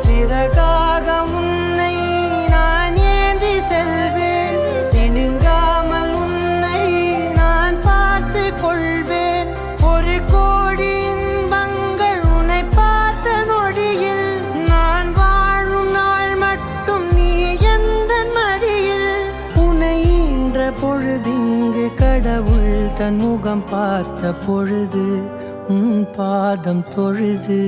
சிறகாக உன்னை நான் ஏந்தி செல்வேன், சினுங்காமல் உன்னை நான் பார்த்து கொள்வேன். ஒரு கோடி இன்பங்கள் உன்னை பார்த்த நொடியில், நான் வாழும் நாள் மட்டும் நீ எந்த மடியில். உன்னை ஈன்ற பொழுதிங்கு கடவுள் தன் முகம் பார்த்த பொழுது உன் பாதம் தொழுது